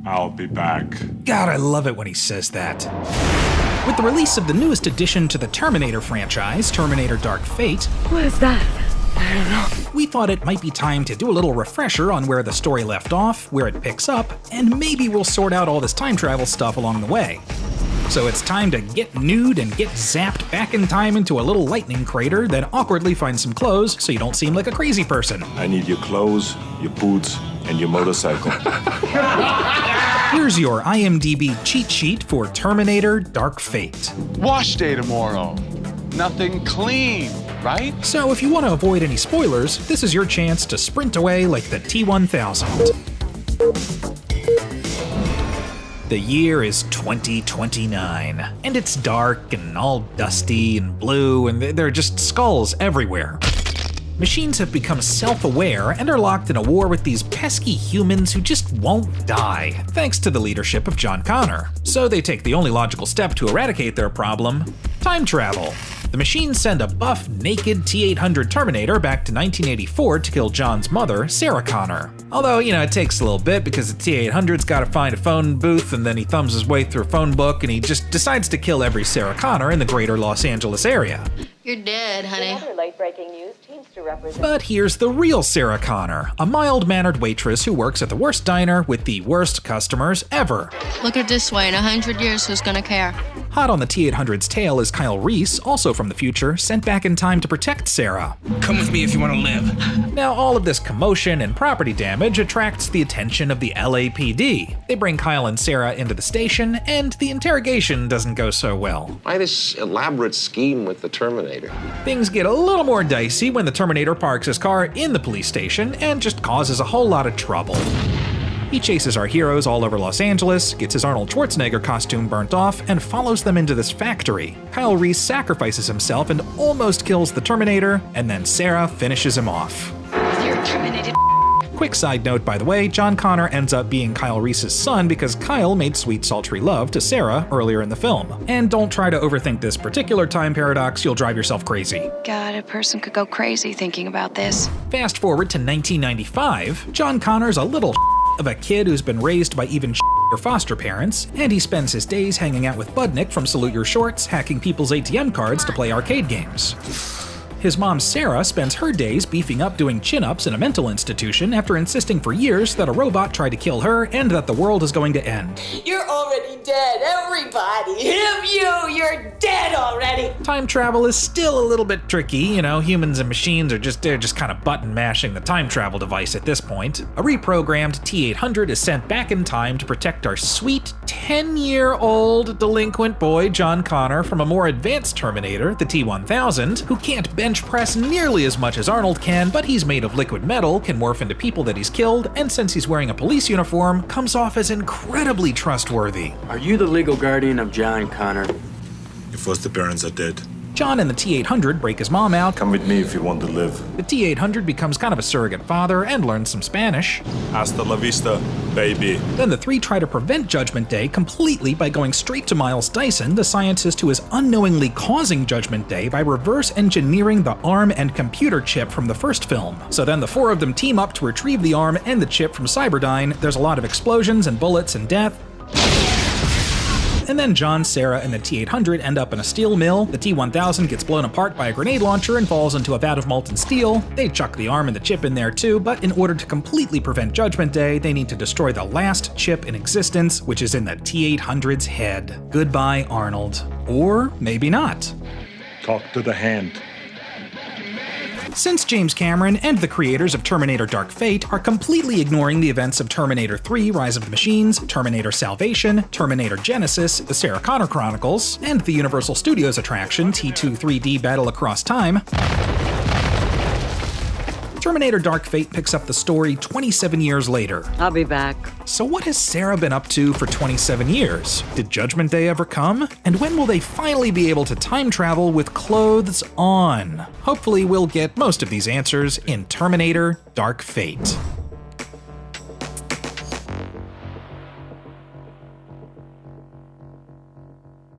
I'll be back. God, I love it when he says that. With the release of the newest addition to the Terminator franchise, Terminator Dark Fate, What is that? I don't know. we thought it might be time to do a little refresher on where the story left off, where it picks up, and maybe we'll sort out all this time travel stuff along the way. So it's time to get nude and get zapped back in time into a little lightning crater, then awkwardly find some clothes so you don't seem like a crazy person. I need your clothes, your boots, and your motorcycle. Here's your IMDb cheat sheet for Terminator Dark Fate. Wash day tomorrow. Nothing clean, right? So if you want to avoid any spoilers, this is your chance to sprint away like the T-1000. The year is 2029, and it's dark and all dusty and blue, and there are just skulls everywhere. Machines have become self-aware and are locked in a war with these pesky humans who just won't die, thanks to the leadership of John Connor. So they take the only logical step to eradicate their problem: time travel. The machines send a buff, naked T-800 Terminator back to 1984 to kill John's mother, Sarah Connor. Although, it takes a little bit because the T-800's gotta find a phone booth, and then he thumbs his way through a phone book and he just decides to kill every Sarah Connor in the greater Los Angeles area. You're dead, honey. Other late-breaking news, Teamster represents... But here's the real Sarah Connor, a mild-mannered waitress who works at the worst diner with the worst customers ever. Look at it this way, in 100 years, who's gonna care? Hot on the T-800's tail is Kyle Reese, also from the future, sent back in time to protect Sarah. Come with me if you want to live. Now, all of this commotion and property damage attracts the attention of the LAPD. They bring Kyle and Sarah into the station, and the interrogation doesn't go so well. Why this elaborate scheme with the Terminator? Things get a little more dicey when the Terminator parks his car in the police station and just causes a whole lot of trouble. He chases our heroes all over Los Angeles, gets his Arnold Schwarzenegger costume burnt off, and follows them into this factory. Kyle Reese sacrifices himself and almost kills the Terminator, and then Sarah finishes him off. You're terminated. Quick side note, by the way, John Connor ends up being Kyle Reese's son because Kyle made sweet sultry love to Sarah earlier in the film. And don't try to overthink this particular time paradox, you'll drive yourself crazy. God, a person could go crazy thinking about this. Fast forward to 1995, John Connor's a little of a kid who's been raised by even foster parents, and he spends his days hanging out with Budnick from Salute Your Shorts, hacking people's ATM cards to play arcade games. His mom, Sarah, spends her days beefing up doing chin-ups in a mental institution after insisting for years that a robot tried to kill her and that the world is going to end. You're already dead, everybody! You're dead already! Time travel is still a little bit tricky, humans and machines are just kind of button mashing the time travel device at this point. A reprogrammed T-800 is sent back in time to protect our sweet 10-year-old delinquent boy John Connor from a more advanced Terminator, the T-1000, who can't bench press nearly as much as Arnold can, but he's made of liquid metal, can morph into people that he's killed, and since he's wearing a police uniform, comes off as incredibly trustworthy. Are you the legal guardian of John Connor? Your foster parents are dead. John and the T-800 break his mom out. Come with me if you want to live. The T-800 becomes kind of a surrogate father and learns some Spanish. Hasta la vista, baby. Then the three try to prevent Judgment Day completely by going straight to Miles Dyson, the scientist who is unknowingly causing Judgment Day by reverse engineering the arm and computer chip from the first film. So then the four of them team up to retrieve the arm and the chip from Cyberdyne. There's a lot of explosions and bullets and death. And then John, Sarah, and the T-800 end up in a steel mill. The T-1000 gets blown apart by a grenade launcher and falls into a vat of molten steel. They chuck the arm and the chip in there too, but in order to completely prevent Judgment Day, they need to destroy the last chip in existence, which is in the T-800's head. Goodbye, Arnold. Or maybe not. Talk to the hand. Since James Cameron and the creators of Terminator Dark Fate are completely ignoring the events of Terminator 3 Rise of the Machines, Terminator Salvation, Terminator Genesis, the Sarah Connor Chronicles, and the Universal Studios attraction T2 3D Battle Across Time, Terminator Dark Fate picks up the story 27 years later. I'll be back. So what has Sarah been up to for 27 years? Did Judgment Day ever come? And when will they finally be able to time travel with clothes on? Hopefully we'll get most of these answers in Terminator Dark Fate.